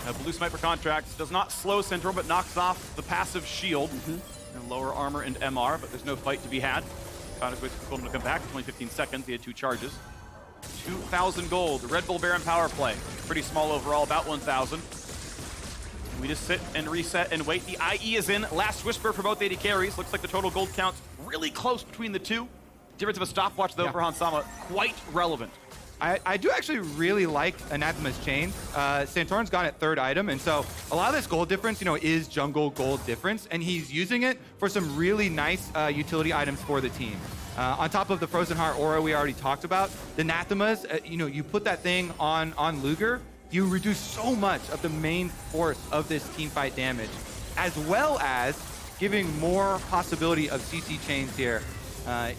S3: A blue smite for Contractz. Does not slow Santorin, but knocks off the passive shield. And lower armor and MR, but there's no fight to be had. Contractz waits for Golden to come back. It's only 15 seconds. He had 2 charges. 2,000 gold. Red Bull Baron power play. Pretty small overall, about 1,000. We just sit and reset and wait. The IE is in. Last Whisper for both AD carries. Looks like the total gold count's really close between the two. Difference of a stopwatch, though, for Hansama. Quite relevant.
S2: I do actually really like Anathema's Chain. Santorin's got it 3rd item, and so a lot of this gold difference, you know, is jungle gold difference, and he's using it for some really nice utility items for the team. On top of the Frozen Heart aura we already talked about, the Anathemas, you know, you put that thing on Luger, you reduce so much of the main force of this team fight damage, as well as giving more possibility of CC chains here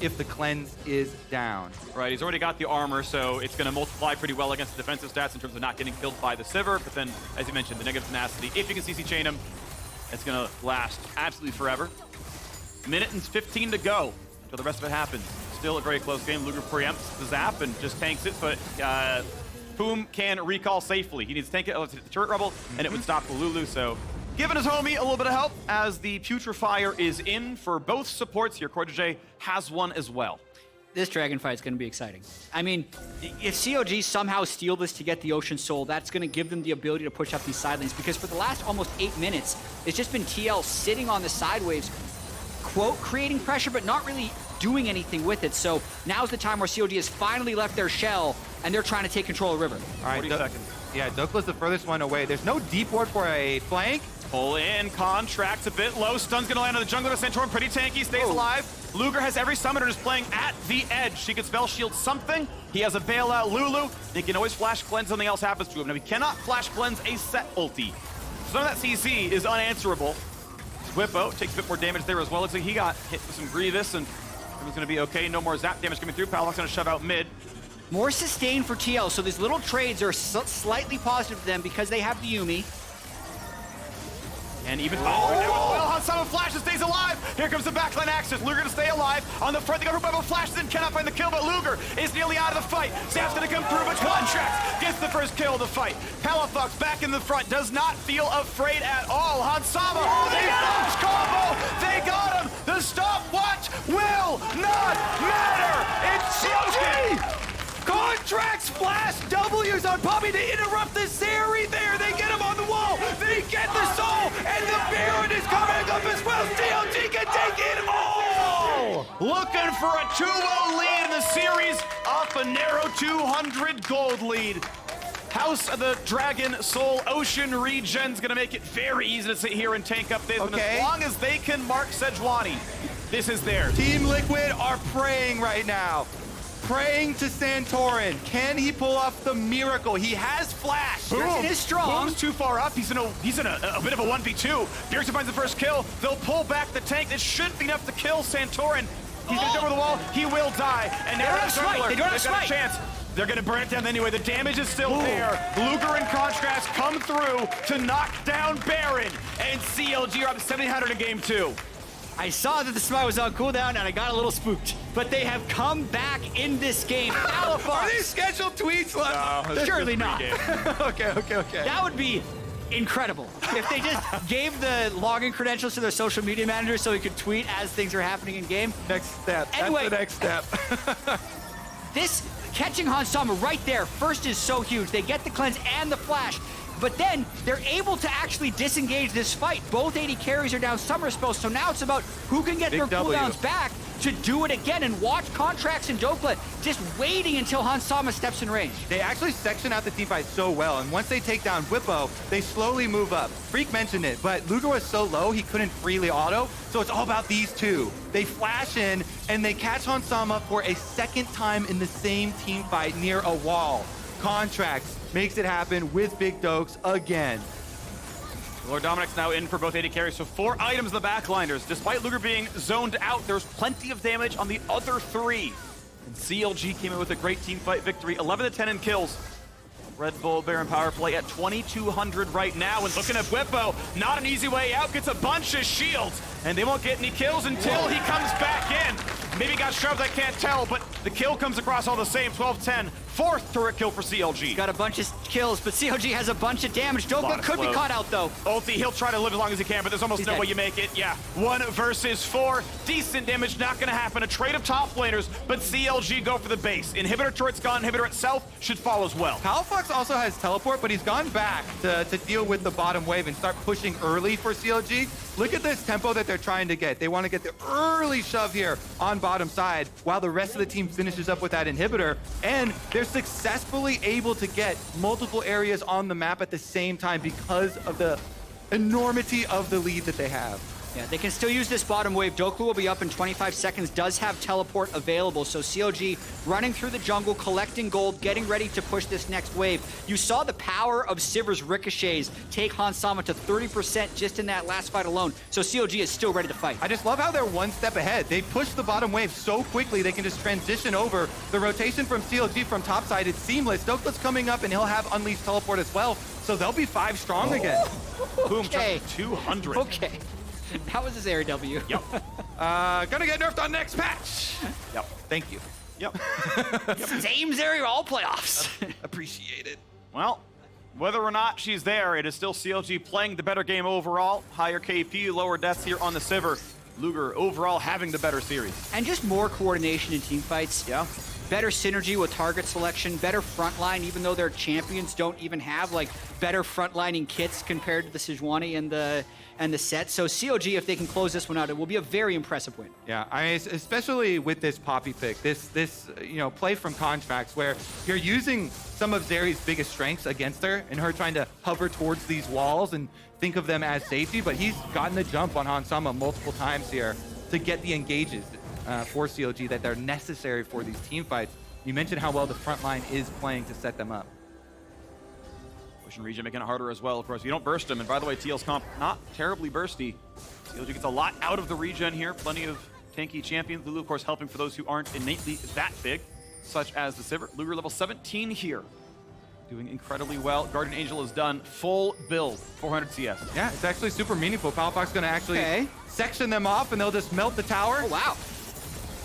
S2: if the cleanse is down.
S3: Right, he's already got the armor, so it's going to multiply pretty well against the defensive stats in terms of not getting killed by the Sivir. But then, as you mentioned, the negative tenacity, if you can CC chain him, it's going to last absolutely forever. Minute and 15 to go until the rest of it happens. Still a very close game. Luger preempts the zap and just tanks it, but Poome can recall safely. He needs to tank it, the turret rubble, and it would stop the Lulu, so giving his homie a little bit of help as the Putrefier is in for both supports here. CoreJJ has one as well.
S1: This Dragon fight is going to be exciting. I mean, if CLG somehow steal this to get the Ocean Soul, that's going to give them the ability to push up these side lanes, because for the last almost 8 minutes, it's just been TL sitting on the side waves, quote, creating pressure, but not really doing anything with it. So now's the time where CLG has finally left their shell, and they're trying to take control of River.
S2: All right,
S3: 40 seconds.
S2: Yeah, Dhokla's the furthest one away. There's no deep ward for a flank.
S3: Pull in, Contractz a bit low. Stun's gonna land on the jungler. Santorin pretty tanky, stays alive. Luger has every summoner just playing at the edge. She can spell shield something. He has a bailout Lulu. He can always flash cleanse, something else happens to him. Now he cannot flash cleanse a Sett ulti. Some of that CC is unanswerable. Bwipo takes a bit more damage there as well. Looks like he got hit with some Grievous, and everyone's gonna be okay. No more zap damage coming through. Palafox gonna shove out mid.
S1: More sustain for TL, so these little trades are slightly positive to them because they have the Yuumi.
S3: And even well, Hansama flashes, stays alive. Here comes the backline access. Luger to stay alive. On the front, they go for Bwipo, flashes in, cannot find the kill, but Luger is nearly out of the fight. Zap's gonna come through, but Contractz gets the first kill of the fight. Palafox back in the front, does not feel afraid at all. Hansama, they flash combo, they got him. The stopwatch will not matter. It's CLG.
S2: Contractz flash W's on Poome to interrupt the Zeri there. They get him on the wall. They get the soul, and the Baron is coming up as well. CLG can take it all.
S3: Looking for a 2-0 lead in the series, off a narrow 200 gold lead. House of the Dragon Soul Ocean regen's gonna make it very easy to sit here and tank up this. And as long as they can mark Sejuani, this is theirs.
S2: Team Liquid are praying right now. Praying to Santorin. Can he pull off the miracle? He has flash.
S1: Bjergsen is strong.
S3: Poome's too far up. He's in a bit of a 1v2. Bjergsen finds the first kill. They'll pull back the tank. This should be enough to kill Santorin. He's gonna over the wall. He will die. And now
S1: don't have smite. They don't have
S3: they've got a
S1: smite.
S3: chance. They're gonna burn it down anyway. The damage is still there. Luger and Contractz come through to knock down Baron. And CLG are up 700 in game 2.
S1: I saw that the smite was on cooldown and I got a little spooked. But they have come back in this game. Palafox.
S2: Are these scheduled tweets?
S3: No,
S1: Surely not.
S2: Okay.
S1: That would be incredible if they just gave the login credentials to their social media manager so he could tweet as things are happening in game.
S2: Next step.
S1: Anyway.
S2: That's the next step.
S1: This catching Hansama right there first is so huge. They get the cleanse and the flash, but then they're able to actually disengage this fight. Both AD carries are down summer spells, so now it's about who can get their cooldowns back to do it again. And watch Contractz and Dhokla just waiting until Hansama steps in range.
S2: They actually section out the teamfight so well, and once they take down Bwipo, they slowly move up. Phreak mentioned it, but Luger was so low he couldn't freely auto, so it's all about these two. They flash in, and they catch Hansama for a second time in the same teamfight near a wall. Contractz makes it happen with Big Dokes again.
S3: Lord Dominic's now in for both AD carries, so 4 items in the backliners. Despite Luger being zoned out, there's plenty of damage on the other 3. And CLG came in with a great team fight victory, 11-10 in kills. Red Bull Baron power play at 2,200 right now, and looking at Bwipo, not an easy way out, gets a bunch of shields, and they won't get any kills until he comes back in. Maybe got shoved, I can't tell, but the kill comes across all the same, 12-10. 4th turret kill for CLG.
S1: Got a bunch of kills, but CLG has a bunch of damage. Dhokla could be caught out, though.
S3: Ulti, he'll try to live as long as he can, but there's almost no way you make it. Yeah, 1 versus 4. Decent damage, not gonna happen. A trade of top laners, but CLG go for the base. Inhibitor turret's gone, inhibitor itself should fall as well.
S2: Palafox also has teleport, but he's gone back to deal with the bottom wave and start pushing early for CLG. Look at this tempo that they're trying to get. They want to get the early shove here on bottom side while the rest of the team finishes up with that inhibitor, and they're successfully able to get multiple areas on the map at the same time because of the enormity of the lead that they have.
S1: Yeah, they can still use this bottom wave. Dhokla will be up in 25 seconds, does have teleport available. So CLG running through the jungle, collecting gold, getting ready to push this next wave. You saw the power of Sivir's ricochets take Hansama to 30% just in that last fight alone. So CLG is still ready to fight.
S2: I just love how they're one step ahead. They push the bottom wave so quickly they can just transition over. The rotation from CLG from topside is seamless. Dokla's coming up and he'll have Unleashed teleport as well. So they'll be 5 strong again.
S3: Boom,
S1: Okay.
S3: 200.
S1: Okay. That was his air W.
S3: Yep.
S2: Gonna get nerfed on next patch.
S3: Yep.
S2: Thank you.
S3: Yep.
S1: Same Zeri all playoffs.
S2: Appreciate it.
S3: Well, whether or not she's there, it is still CLG playing the better game overall. Higher KP, lower deaths here on the Sivir. Luger overall having the better series.
S1: And just more coordination in team fights.
S3: Yeah.
S1: Better synergy with target selection, better frontline, even though their champions don't even have like better frontlining kits compared to the Sejuani and the Sett. So CLG, if they can close this one out, it will be a very impressive win.
S2: Yeah, especially with this Poppy pick, this play from Contractz where you're using some of Zeri's biggest strengths against her and her trying to hover towards these walls and think of them as safety, but he's gotten the jump on Hansama multiple times here to get the engages for CLG that they're necessary for these team fights. You mentioned how well the front line is playing to set them up.
S3: Ocean region making it harder as well. Of course, you don't burst them. And by the way, TL's comp not terribly bursty. CLG gets a lot out of the regen here. Plenty of tanky champions. Lulu, of course, helping for those who aren't innately that big, such as the Sivir. Luger level 17 here. Doing incredibly well. Guardian Angel is done. Full build, 400 CS.
S2: Yeah, it's actually super meaningful. Palafox going to actually section them off and they'll just melt the tower.
S1: Oh, wow.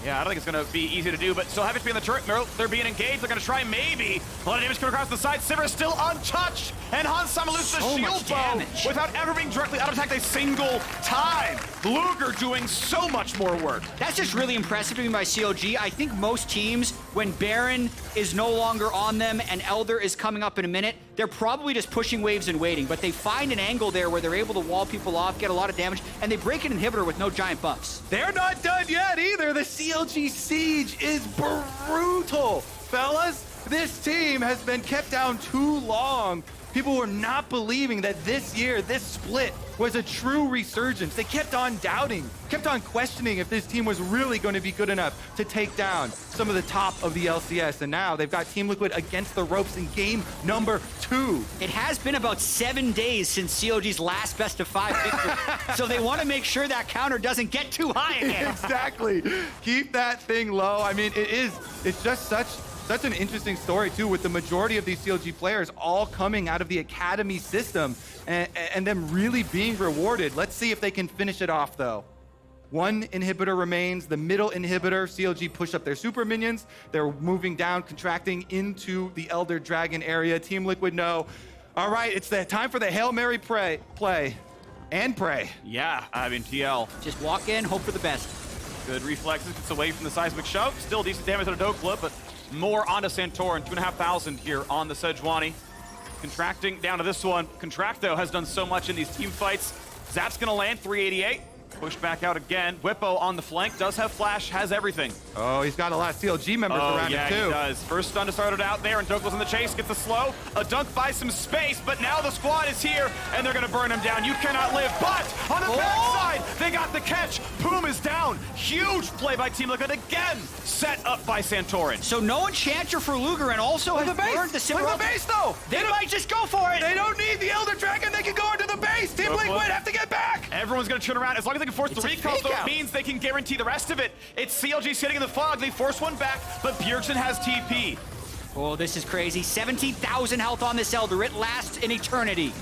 S3: Yeah, I don't think it's going to be easy to do, but still have it to be in the turret. No, they're being engaged. They're going to try maybe. A lot of damage coming across the side. Sivir is still untouched, and Hansama loses the shield bow without ever being directly out of attack a single time. Luger doing so much more work.
S1: That's just really impressive to me by CLG. I think most teams, when Baron is no longer on them and Elder is coming up in a minute, they're probably just pushing waves and waiting, but they find an angle there where they're able to wall people off, get a lot of damage, and they break an inhibitor with no giant buffs.
S2: They're not done yet either. The CLG siege is brutal. Fellas, This team has been kept down too long. People were not believing that this year, this split was a true resurgence. They kept on doubting, kept on questioning if this team was really going to be good enough to take down some of the top of the LCS. And now they've got Team Liquid against the ropes in game number 2.
S1: It has been about 7 days since CLG's last best of 5 victory. So they want to make sure that counter doesn't get too high again.
S2: Exactly. Keep that thing low. I mean, it's just such an interesting story too, with the majority of these CLG players all coming out of the academy system and them really being rewarded. Let's see if they can finish it off though. One inhibitor remains, the middle inhibitor. CLG push up their super minions. They're moving down, contracting into the Elder Dragon area. Team Liquid know. All right, it's the time for the Hail Mary play and pray.
S3: Yeah, I mean, TL.
S1: Just walk in, hope for the best.
S3: Good reflexes, gets away from the seismic shove. Still decent damage on a Dhokla, but more onto Santorin. 2,500 here on the Sejuani. Contracting down to this one. Contractz, though, has done so much in these team fights. Zap's gonna land, 388. Push back out again. Bwipo on the flank, does have flash, has everything.
S2: Oh, he's got a lot of CLG members around him too.
S3: Yeah, he does. First stun to start it out there, and Dhokla's in the chase, gets the slow. A dunk buys some space, but now the squad is here, and they're gonna burn him down. You cannot live, but on the backside, they got the catch. Poome is down. Huge play by Team Liquid again. Set up by Santorin.
S1: So no enchanter for Luger, and also has burned the Sivir.
S2: Look at the base though!
S1: They might just go for it.
S2: They don't need the Elder Dragon, they can go into the base! Team Liquid have to get back!
S3: Everyone's gonna turn around. As long as they can force the recall, so it means they can guarantee the rest of it. It's CLG sitting in the fog. They force one back, but Bjergsen has TP.
S1: Oh, this is crazy. 17,000 health on this Elder. It lasts an eternity.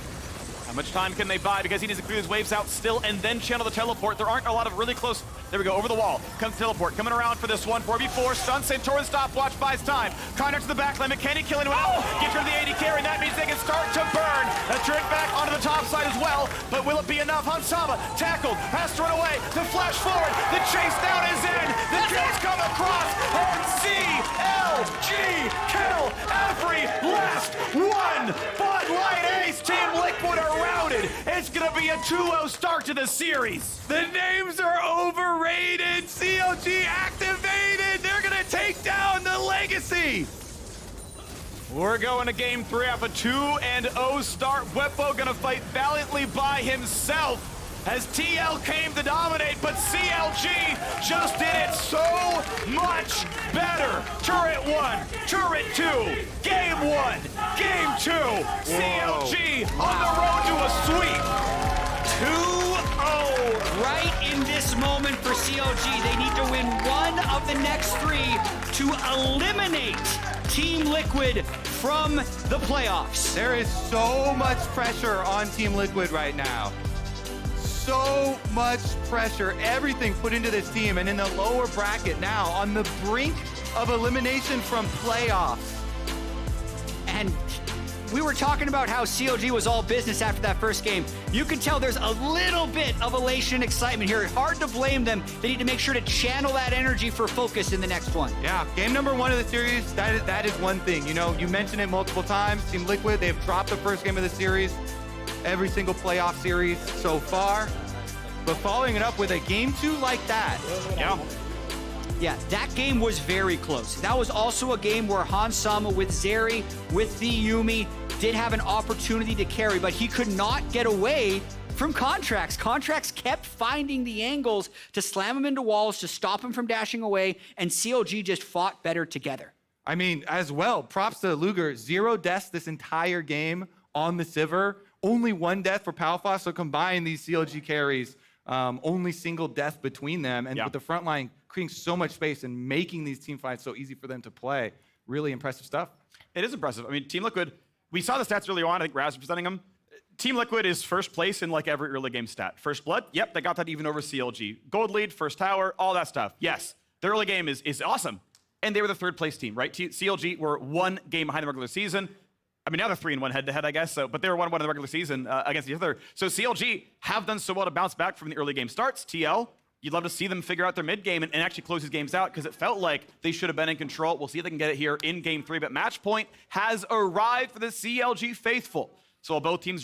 S3: How much time can they buy? Because he needs to clear his waves out still and then channel the teleport. There aren't a lot of really close. There we go, over the wall. Comes the teleport, coming around for this one. 4v4, stun, Santorin stopwatch buys time. Contractz to the back line, McKenny killing one out. Gets rid of the AD carry, and that means they can start to burn. A trick back onto the top side as well, but will it be enough? Hansama tackled, has to run away. The flash forward, the chase down is in. The kills come across, and CLG kill every last one. Bud Light Ace, Team Liquid are routed. It's gonna be a 2-0 start to the series.
S2: The names are overrated! CLG activated! They're gonna take down the Legacy!
S3: We're going to game 3 off a 2-0 start. Bwipo gonna fight valiantly by himself as TL came to dominate, but CLG just did it so much better. Turret 1, Turret 2, Game 1, Game 2. CLG on the road to a sweep.
S1: 2-0 right in this moment for CLG. They need to win one of the next 3 to eliminate Team Liquid from the playoffs.
S2: There is so much pressure on Team Liquid right now. So much pressure, everything put into this team, and in the lower bracket now, on the brink of elimination from playoffs.
S1: And we were talking about how CLG was all business after that first game. You can tell there's a little bit of elation and excitement here. Hard to blame them. They need to make sure to channel that energy for focus in the next one.
S2: Yeah, game number 1 of the series, that is one thing. You know, you mentioned it multiple times. Team Liquid, they've dropped the first game of the series. Every single playoff series so far. But following it up with a game 2 like that.
S1: Yeah, that game was very close. That was also a game where Hansama with Zeri, with the Yuumi, did have an opportunity to carry, but he could not get away from Contractz. Contractz kept finding the angles to slam him into walls, to stop him from dashing away, and CLG just fought better together.
S2: I mean, as well, props to Luger. 0 deaths this entire game on the Sivir. Only 1 death for Palafox, so combine these CLG carries. Only single death between them, and with the front line creating so much space and making these team fights so easy for them to play. Really impressive stuff.
S3: It is impressive. I mean, Team Liquid, we saw the stats earlier on. I think Raz was presenting them. Team Liquid is first place in like every early game stat. First blood, yep, they got that even over CLG. Gold lead, first tower, all that stuff. Yes, the early game is awesome. And they were the 3rd place team, right? CLG were 1 game behind the regular season. I mean, now they're 3-1 head-to-head, I guess. So, but they were 1-1 in the regular season against each other. So CLG have done so well to bounce back from the early game starts. TL, you'd love to see them figure out their mid game and actually close these games out, because it felt like they should have been in control. We'll see if they can get it here in game 3. But match point has arrived for the CLG faithful. So while both teams